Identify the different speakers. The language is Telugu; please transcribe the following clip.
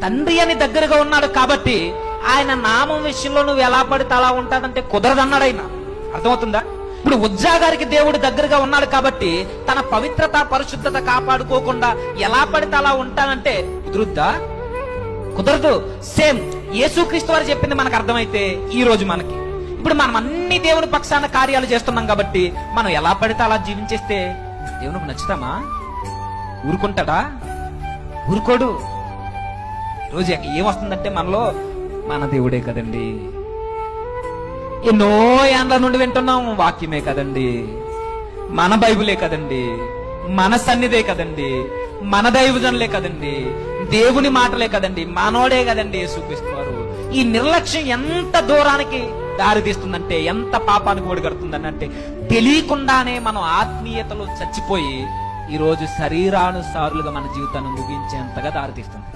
Speaker 1: తండ్రి అని దగ్గరగా ఉన్నాడు కాబట్టి ఆయన నామం విషయంలో నువ్వు ఎలా పడితే అలా ఉంటాదంటే కుదరదన్నాడు ఆయన. అర్థమవుతుందా? ఇప్పుడు ఉజ్జా గారికి దేవుడు దగ్గరగా ఉన్నాడు కాబట్టి తన పవిత్రత పరిశుద్ధత కాపాడుకోకుండా ఎలా పడితే అలా ఉంటానంటే కుదురుద్దా? కుదరదు. సేమ్ యేసుక్రీస్తు వారు చెప్పింది మనకు అర్థమైతే ఈ రోజు మనకి ఇప్పుడు మనం అన్ని దేవుని పక్షాన కార్యాలు చేస్తున్నాం కాబట్టి మనం ఎలా పడితే అలా జీవించేస్తే దేవునికి నచ్చుతామా? ఊరుకుంటాడా? ఊరుకోడు. ఈరోజు ఏమొస్తుందంటే మనలో మన దేవుడే కదండి, ఎన్నో ఏండ్ల నుండి వింటున్నాం, వాక్యమే కదండి, మన బైబిలే కదండి, మన సన్నిధే కదండి, మన దైవజనులే కదండి, దేవుని మాటలే కదండి, మనోడే కదండి యేసుక్రీస్తు వారు. ఈ నిర్లక్ష్యం ఎంత దూరానికి దారి తీస్తుందంటే, ఎంత పాపానికి ఒడిగడుతుందని అంటే తెలియకుండానే మనం ఆత్మీయతలో చచ్చిపోయి ఈరోజు శరీరానుసారులుగా మన జీవితాన్ని ముగించేంతగా దారితీస్తుంది.